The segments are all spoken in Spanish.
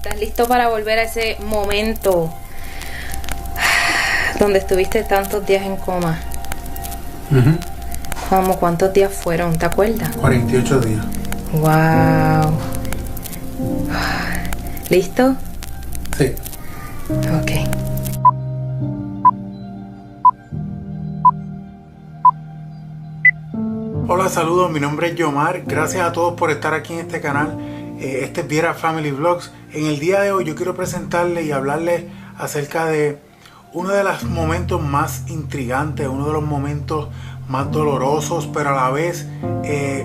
¿Estás listo para volver a ese momento donde estuviste tantos días en coma? ¿Cómo cuántos días fueron? ¿Te acuerdas? 48 días. Wow. ¿Listo? Sí. Ok. Hola, saludos, mi nombre es Yomar. Gracias a todos por estar aquí en este canal. Este es Viera Family Vlogs. En el día de hoy yo quiero presentarles y hablarles acerca de uno de los momentos más intrigantes, uno de los momentos más dolorosos, pero a la vez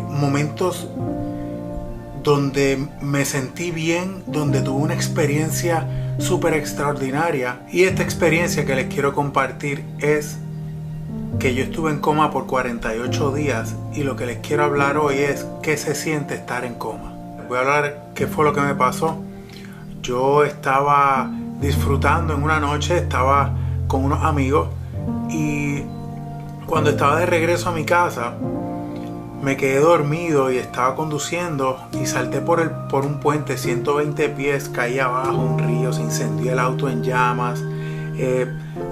momentos donde me sentí bien, donde tuve una experiencia súper extraordinaria. Y esta experiencia que les quiero compartir es que yo estuve en coma por 48 días y lo que les quiero hablar hoy es qué se siente estar en coma. Les voy a hablar qué fue lo que me pasó. Yo estaba disfrutando en una noche, estaba con unos amigos y cuando estaba de regreso a mi casa me quedé dormido y estaba conduciendo y salté por un puente 120 pies, caí abajo, un río, se incendió el auto en llamas.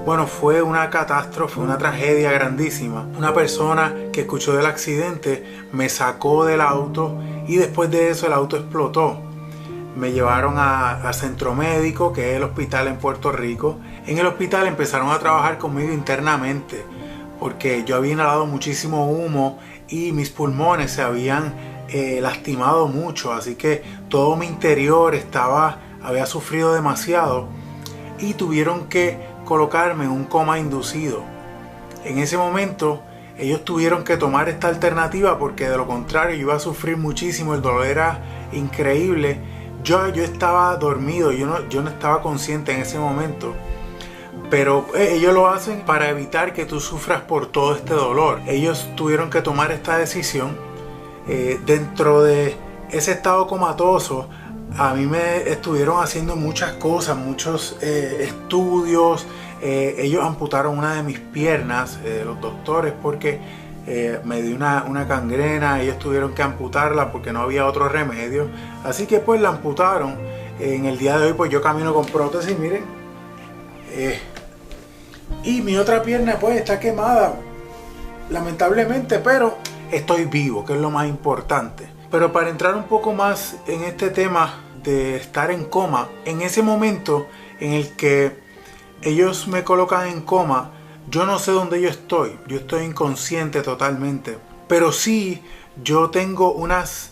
Bueno, fue una catástrofe, una tragedia grandísima. Una persona que escuchó del accidente me sacó del auto y después de eso el auto explotó. Me llevaron a Centro Médico, que es el hospital en Puerto Rico. En el hospital empezaron a trabajar conmigo internamente porque yo había inhalado muchísimo humo y mis pulmones se habían lastimado mucho, así que todo mi interior había sufrido demasiado y tuvieron que colocarme en un coma inducido. En ese momento ellos tuvieron que tomar esta alternativa porque de lo contrario yo iba a sufrir muchísimo, el dolor era increíble. Yo estaba dormido, yo no estaba consciente en ese momento. Pero ellos lo hacen para evitar que tú sufras por todo este dolor. Ellos tuvieron que tomar esta decisión. Dentro de ese estado comatoso, a mí me estuvieron haciendo muchas cosas, muchos estudios. Ellos amputaron una de mis piernas, los doctores, porque me dio una gangrena. Ellos tuvieron que amputarla porque no había otro remedio. Así que pues la amputaron. En el día de hoy pues yo camino con prótesis, miren. Y mi otra pierna pues está quemada, lamentablemente, pero estoy vivo, que es lo más importante. Pero para entrar un poco más en este tema de estar en coma, en ese momento en el que ellos me colocan en coma, yo no sé dónde yo estoy inconsciente totalmente, pero sí yo tengo unos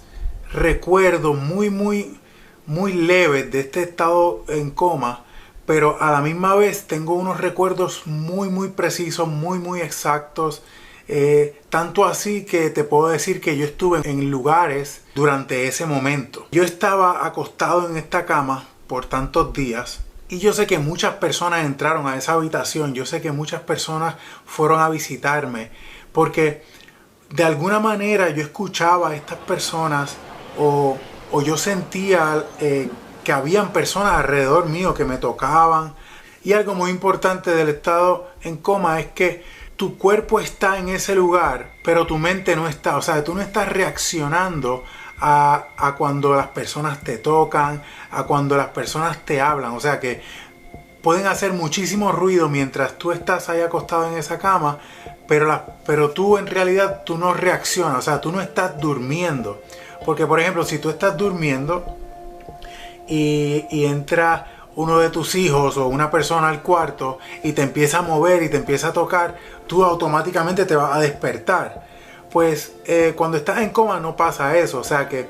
recuerdos muy leves de este estado en coma, pero a la misma vez tengo unos recuerdos muy precisos, muy exactos. Tanto así que te puedo decir que yo estuve en lugares durante ese momento. Yo estaba acostado en esta cama por tantos días y yo sé que muchas personas entraron a esa habitación. Yo sé que muchas personas fueron a visitarme porque de alguna manera yo escuchaba a estas personas o yo sentía que habían personas alrededor mío que me tocaban. Y algo muy importante del estado en coma es que tu cuerpo está en ese lugar, pero tu mente no está. O sea, tú no estás reaccionando a cuando las personas te tocan, a cuando las personas te hablan. O sea que pueden hacer muchísimo ruido mientras tú estás ahí acostado en esa cama, pero tú en realidad tú no reaccionas. O sea, tú no estás durmiendo. Porque por ejemplo, si tú estás durmiendo y entra uno de tus hijos o una persona al cuarto y te empieza a mover y te empieza a tocar, tú automáticamente te vas a despertar. Pues cuando estás en coma no pasa eso. O sea que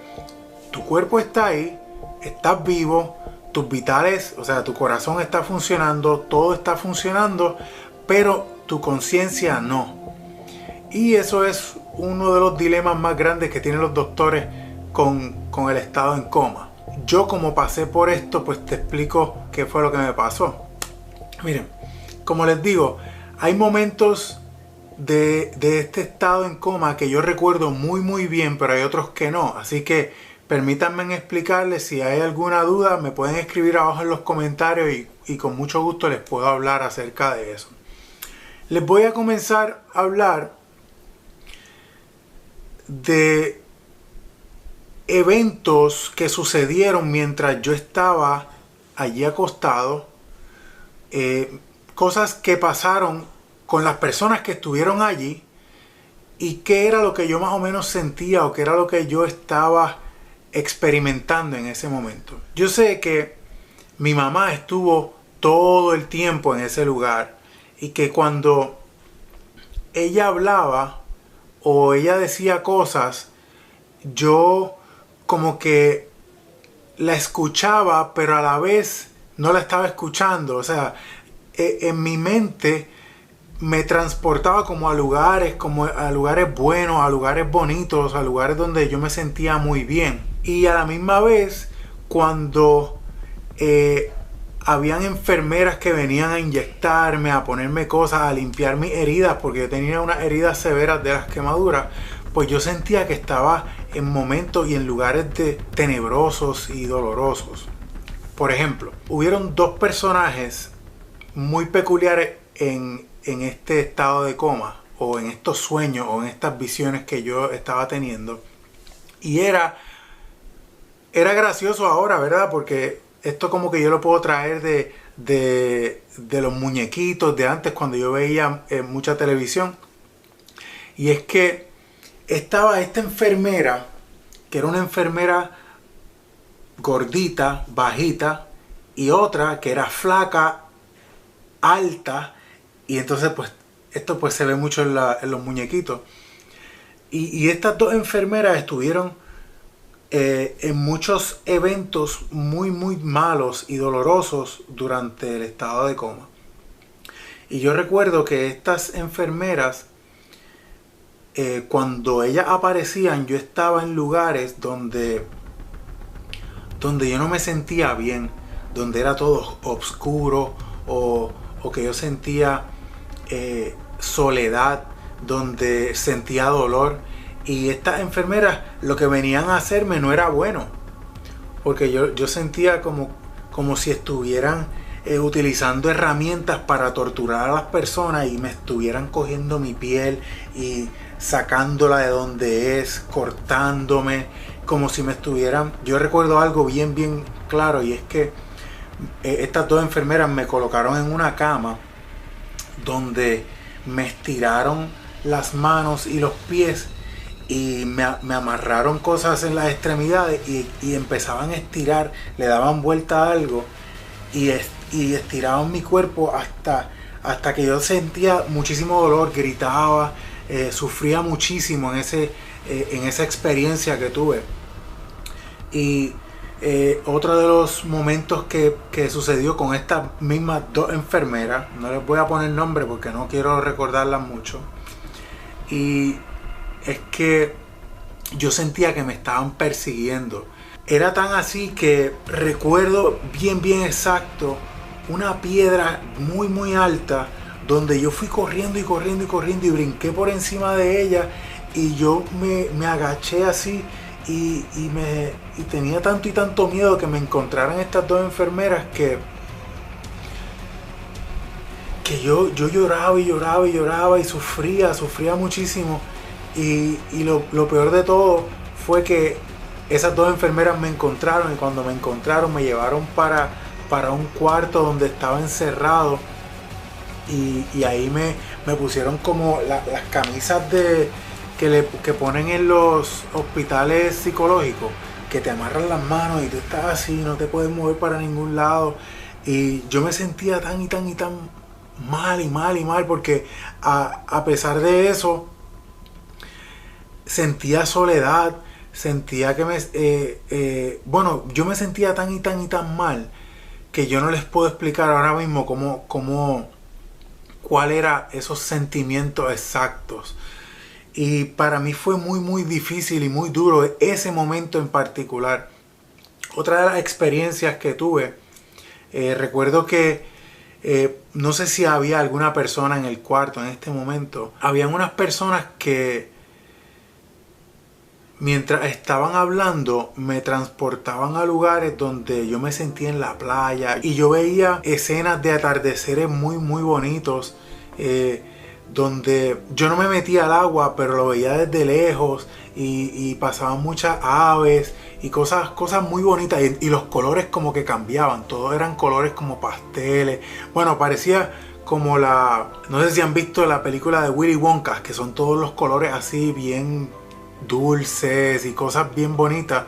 tu cuerpo está ahí, estás vivo, tus vitales, o sea, tu corazón está funcionando, todo está funcionando, pero tu conciencia no. Y eso es uno de los dilemas más grandes que tienen los doctores con el estado en coma. Yo, como pasé por esto, pues te explico qué fue lo que me pasó. Miren, como les digo, hay momentos de este estado en coma que yo recuerdo muy bien, pero hay otros que no. Así que permítanme explicarles. Si hay alguna duda, me pueden escribir abajo en los comentarios y con mucho gusto les puedo hablar acerca de eso. Les voy a comenzar a hablar de eventos que sucedieron mientras yo estaba allí acostado, cosas que pasaron con las personas que estuvieron allí y qué era lo que yo más o menos sentía o qué era lo que yo estaba experimentando en ese momento. Yo sé que mi mamá estuvo todo el tiempo en ese lugar y que cuando ella hablaba o ella decía cosas, yo como que la escuchaba, pero a la vez no la estaba escuchando. O sea, en mi mente me transportaba como a lugares buenos, a lugares bonitos, a lugares donde yo me sentía muy bien. Y a la misma vez, cuando habían enfermeras que venían a inyectarme, a ponerme cosas, a limpiar mis heridas, porque yo tenía unas heridas severas de las quemaduras, pues yo sentía que estaba en momentos y en lugares tenebrosos y dolorosos. Por ejemplo, hubieron dos personajes muy peculiares en este estado de coma, o en estos sueños, o en estas visiones que yo estaba teniendo. Y era gracioso ahora, ¿verdad? Porque esto como que yo lo puedo traer de los muñequitos de antes, cuando yo veía mucha televisión. Y es que estaba esta enfermera, que era una enfermera gordita, bajita, y otra que era flaca, alta, y entonces pues esto pues se ve mucho en los muñequitos. Y estas dos enfermeras estuvieron en muchos eventos muy muy malos y dolorosos durante el estado de coma. Y yo recuerdo que estas enfermeras, cuando ellas aparecían, yo estaba en lugares donde yo no me sentía bien, donde era todo oscuro, o que yo sentía soledad, donde sentía dolor. Y estas enfermeras lo que venían a hacerme no era bueno, porque yo sentía como si estuvieran utilizando herramientas para torturar a las personas y me estuvieran cogiendo mi piel y sacándola de donde es, cortándome, como si me estuvieran... Yo recuerdo algo bien bien claro, y es que estas dos enfermeras me colocaron en una cama donde me estiraron las manos y los pies y me amarraron cosas en las extremidades y empezaban a estirar, le daban vuelta a algo y estiraban mi cuerpo hasta que yo sentía muchísimo dolor, gritaba, sufría muchísimo en esa experiencia que tuve. Y otro de los momentos que sucedió con estas mismas dos enfermeras, no les voy a poner nombre porque no quiero recordarlas mucho, y es que yo sentía que me estaban persiguiendo. Era tan así que recuerdo bien bien exacto una piedra muy muy alta donde yo fui corriendo y corriendo y corriendo y brinqué por encima de ella, y yo me agaché así y tenía tanto y tanto miedo que me encontraran estas dos enfermeras que yo lloraba y lloraba y lloraba y sufría muchísimo. Y lo peor de todo fue que esas dos enfermeras me encontraron, y cuando me encontraron me llevaron para un cuarto donde estaba encerrado, y ahí me pusieron como las camisas que ponen en los hospitales psicológicos, que te amarran las manos y tú estás así, no te puedes mover para ningún lado. Y yo me sentía tan y tan y tan mal porque a pesar de eso sentía soledad, sentía que yo me sentía tan y tan y tan mal que yo no les puedo explicar ahora mismo cuál era esos sentimientos exactos. Y para mí fue muy muy difícil y muy duro ese momento en particular. Otra de las experiencias que tuve, recuerdo que no sé si había alguna persona en el cuarto en este momento. Habían unas personas que mientras estaban hablando me transportaban a lugares donde yo me sentía en la playa y yo veía escenas de atardeceres muy muy bonitos, donde yo no me metía al agua pero lo veía desde lejos, y pasaban muchas aves y cosas muy bonitas, y los colores como que cambiaban, todos eran colores como pasteles. Bueno, parecía como no sé si han visto la película de Willy Wonka, que son todos los colores así bien dulces y cosas bien bonitas.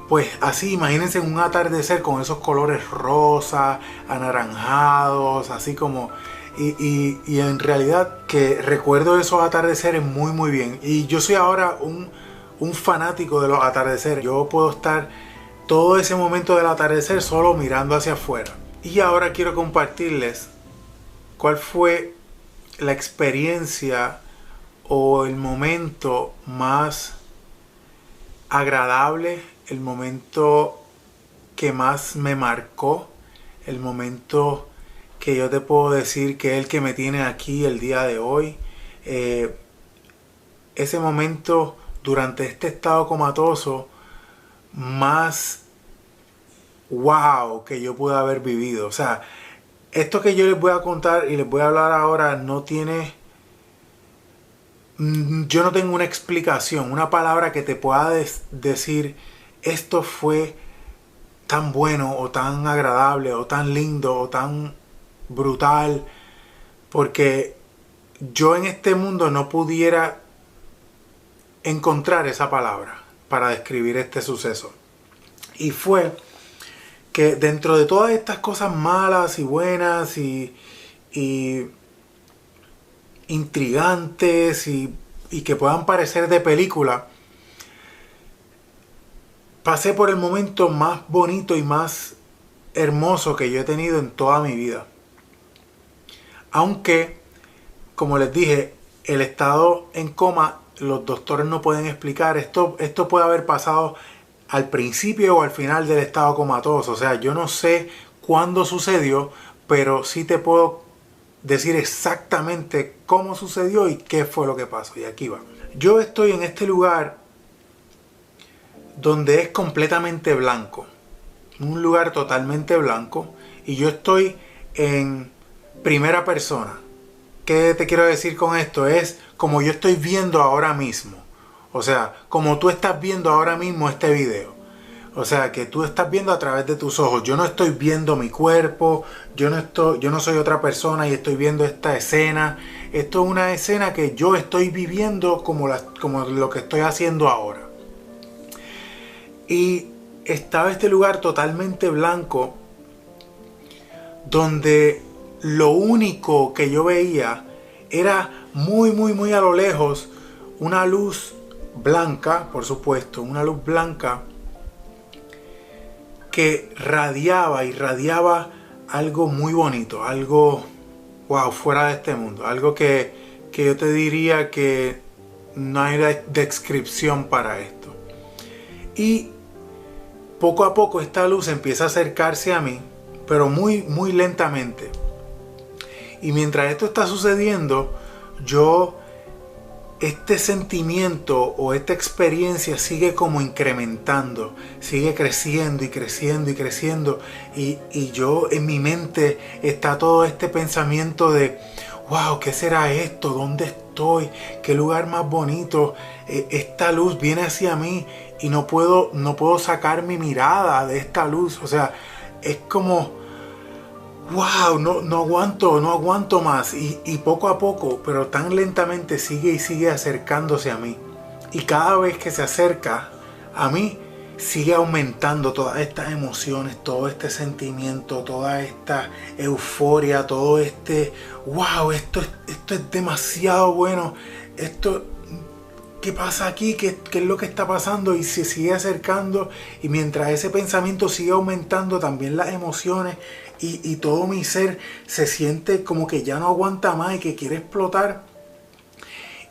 Pues así, imagínense un atardecer con esos colores rosas, anaranjados, así como... Y en realidad que recuerdo esos atardeceres muy muy bien. Y yo soy ahora un fanático de los atardeceres. Yo puedo estar todo ese momento del atardecer solo mirando hacia afuera. Y ahora quiero compartirles cuál fue la experiencia o el momento más agradable, el momento que más me marcó, el momento que yo te puedo decir que es el que me tiene aquí el día de hoy. Ese momento durante este estado comatoso más wow que yo pude haber vivido. O sea, esto que yo les voy a contar y les voy a hablar ahora no tiene... Yo no tengo una explicación, una palabra que te pueda decir esto fue tan bueno o tan agradable o tan lindo o tan brutal, porque yo en este mundo no pudiera encontrar esa palabra para describir este suceso. Y fue que dentro de todas estas cosas malas y buenas y intrigantes y que puedan parecer de película, pasé por el momento más bonito y más hermoso que yo he tenido en toda mi vida. Aunque, como les dije, el estado en coma, los doctores no pueden explicar. Esto puede haber pasado al principio o al final del estado comatoso. O sea, yo no sé cuándo sucedió, pero sí te puedo decir exactamente cómo sucedió y qué fue lo que pasó. Y aquí va. Yo estoy en este lugar donde es completamente blanco. Un lugar totalmente blanco. Y yo estoy en primera persona. ¿Qué te quiero decir con esto? Es como yo estoy viendo ahora mismo. O sea, como tú estás viendo ahora mismo este video. O sea, que tú estás viendo a través de tus ojos. Yo no estoy viendo mi cuerpo. Yo no soy otra persona y estoy viendo esta escena. Esto es una escena que yo estoy viviendo como lo que estoy haciendo ahora. Y estaba este lugar totalmente blanco, donde lo único que yo veía era muy, muy, muy a lo lejos una luz blanca, por supuesto, una luz blanca que irradiaba algo muy bonito, algo, wow, fuera de este mundo, algo que yo te diría que no hay descripción para esto. Y poco a poco esta luz empieza a acercarse a mí, pero muy, muy lentamente. Y mientras esto está sucediendo, este sentimiento o esta experiencia sigue como incrementando, sigue creciendo y creciendo y creciendo. Y yo en mi mente está todo este pensamiento de, wow, ¿qué será esto? ¿Dónde estoy? ¿Qué lugar más bonito? Esta luz viene hacia mí y no puedo sacar mi mirada de esta luz. O sea, es como... wow, no aguanto más. Y poco a poco, pero tan lentamente sigue acercándose a mí. Y cada vez que se acerca a mí, sigue aumentando todas estas emociones, todo este sentimiento, toda esta euforia, todo este, wow, esto es demasiado bueno. ¿Qué pasa aquí? ¿Qué es lo que está pasando? Y se sigue acercando. Y mientras ese pensamiento sigue aumentando, también las emociones y todo mi ser se siente como que ya no aguanta más y que quiere explotar.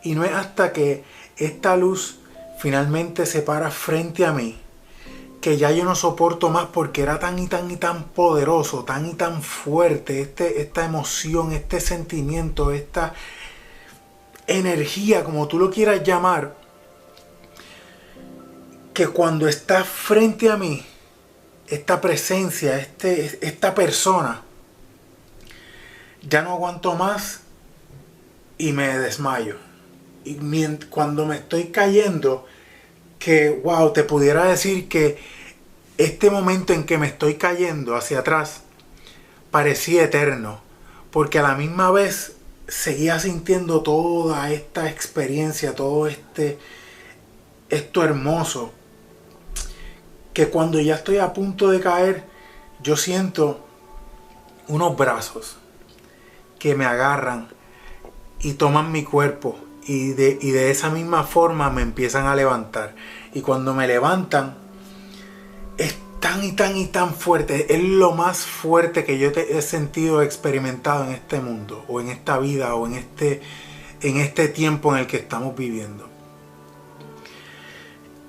Y no es hasta que esta luz finalmente se para frente a mí que ya yo no soporto más, porque era tan y tan poderoso, tan y tan fuerte esta emoción, este sentimiento, esta energía, como tú lo quieras llamar, que cuando está frente a mí, esta presencia, esta persona, ya no aguanto más y me desmayo. Y cuando me estoy cayendo, que, wow, te pudiera decir que este momento en que me estoy cayendo hacia atrás parecía eterno, porque a la misma vez seguía sintiendo toda esta experiencia, todo esto hermoso, que cuando ya estoy a punto de caer, yo siento unos brazos que me agarran y toman mi cuerpo y de esa misma forma me empiezan a levantar. Y cuando me levantan, es tan y tan fuerte, es lo más fuerte que yo he sentido, experimentado en este mundo, o en esta vida, o en este tiempo en el que estamos viviendo.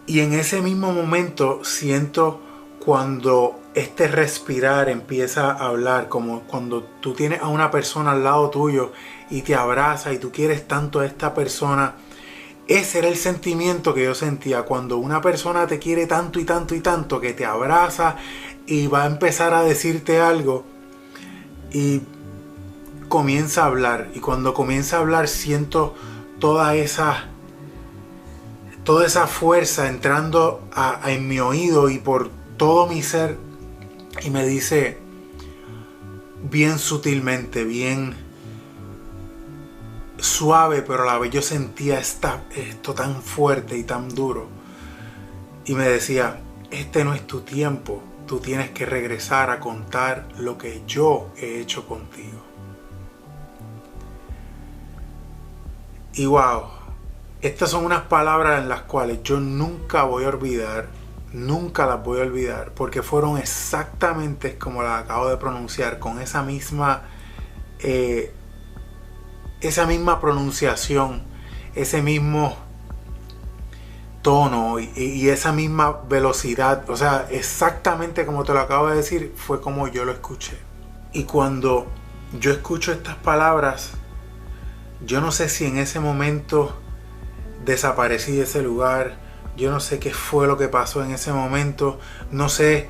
Y en ese mismo momento siento cuando este respirar empieza a hablar, como cuando tú tienes a una persona al lado tuyo y te abraza y tú quieres tanto a esta persona. Ese era el sentimiento que yo sentía cuando una persona te quiere tanto y tanto y tanto, que te abraza y va a empezar a decirte algo y comienza a hablar. Y cuando comienza a hablar siento toda esa fuerza entrando en mi oído y por todo mi ser, y me dice bien sutilmente, bien suave, pero a la vez yo sentía esto tan fuerte y tan duro, y me decía: este no es tu tiempo, tú tienes que regresar a contar lo que yo he hecho contigo. Y wow, estas son unas palabras en las cuales yo nunca voy a olvidar, nunca las voy a olvidar, porque fueron exactamente como las acabo de pronunciar, con esa misma pronunciación, ese mismo tono y esa misma velocidad. O sea, exactamente como te lo acabo de decir, fue como yo lo escuché. Y cuando yo escucho estas palabras, yo no sé si en ese momento desaparecí de ese lugar, yo no sé qué fue lo que pasó en ese momento, no sé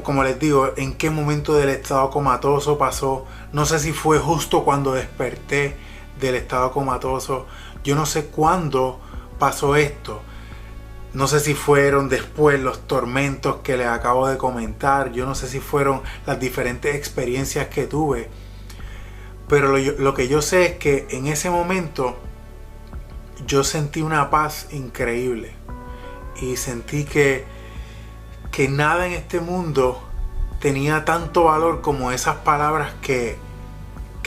como les digo, en qué momento del estado comatoso pasó, no sé si fue justo cuando desperté del estado comatoso, yo no sé cuándo pasó esto, no sé si fueron después los tormentos que les acabo de comentar, yo no sé si fueron las diferentes experiencias que tuve, pero lo que yo sé es que en ese momento yo sentí una paz increíble y sentí que nada en este mundo tenía tanto valor como esas palabras que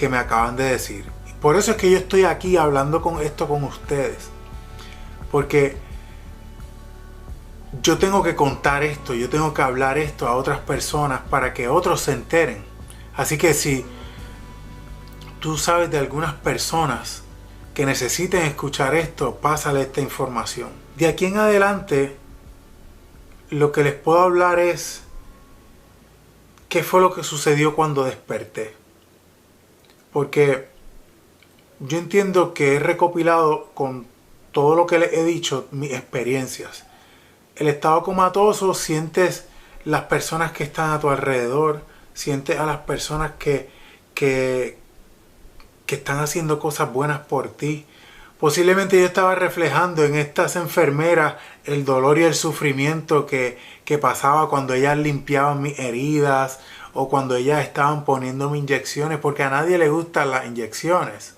me acaban de decir. Y por eso es que yo estoy aquí hablando con ustedes, porque yo tengo que contar esto, yo tengo que hablar esto a otras personas para que otros se enteren. Así que si tú sabes de algunas personas que necesiten escuchar esto, pásale esta información. De aquí en adelante, lo que les puedo hablar es qué fue lo que sucedió cuando desperté. Porque yo entiendo que he recopilado con todo lo que les he dicho mis experiencias. El estado comatoso, sientes las personas que están a tu alrededor, sientes a las personas que están haciendo cosas buenas por ti. Posiblemente yo estaba reflejando en estas enfermeras el dolor y el sufrimiento que pasaba cuando ellas limpiaban mis heridas o cuando ellas estaban poniéndome inyecciones, porque a nadie le gustan las inyecciones.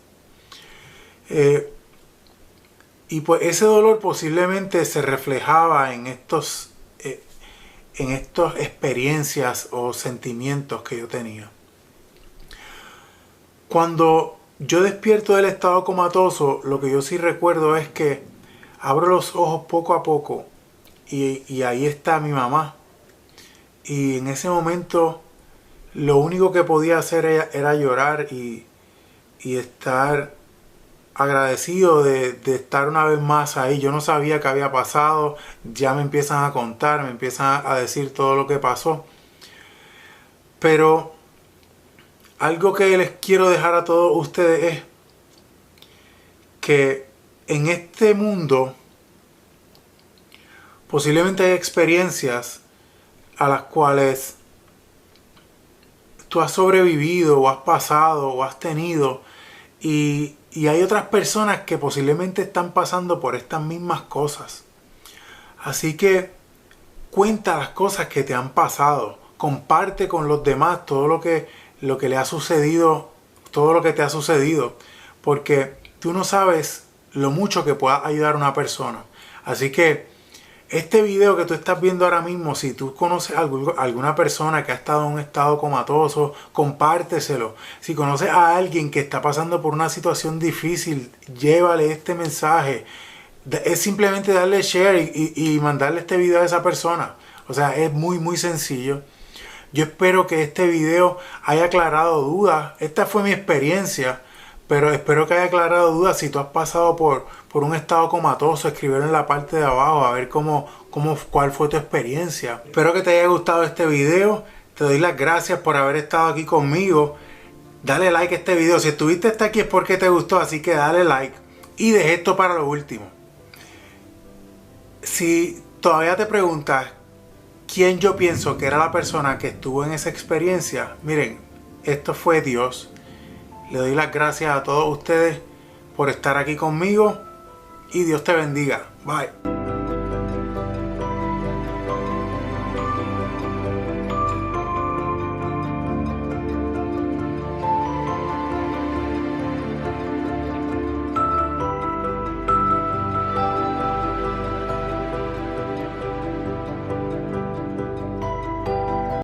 Y pues ese dolor posiblemente se reflejaba en estas experiencias o sentimientos que yo tenía. Cuando yo despierto del estado comatoso, lo que yo sí recuerdo es que abro los ojos poco a poco y ahí está mi mamá. Y en ese momento lo único que podía hacer era llorar y estar agradecido de estar una vez más ahí. Yo no sabía qué había pasado, ya me empiezan a contar, me empiezan a decir todo lo que pasó. Pero algo que les quiero dejar a todos ustedes es que en este mundo posiblemente hay experiencias a las cuales tú has sobrevivido o has pasado o has tenido y hay otras personas que posiblemente están pasando por estas mismas cosas. Así que cuenta las cosas que te han pasado. Comparte con los demás todo lo que le ha sucedido, todo lo que te ha sucedido. Porque tú no sabes lo mucho que pueda ayudar a una persona. Así que este video que tú estás viendo ahora mismo, si tú conoces a alguna persona que ha estado en un estado comatoso, compárteselo. Si conoces a alguien que está pasando por una situación difícil, llévale este mensaje. Es simplemente darle share y mandarle este video a esa persona. O sea, es muy sencillo. Yo espero que este video haya aclarado dudas. Esta fue mi experiencia, pero espero que haya aclarado dudas. Si tú has pasado por un estado comatoso, escríbelo en la parte de abajo a ver cuál fue tu experiencia. Espero que te haya gustado este video. Te doy las gracias por haber estado aquí conmigo. Dale like a este video. Si estuviste hasta aquí es porque te gustó, así que dale like. Y dejé esto para lo último. Si todavía te preguntas quién yo pienso que era la persona que estuvo en esa experiencia, miren, esto fue Dios. Le doy las gracias a todos ustedes por estar aquí conmigo y Dios te bendiga. Bye.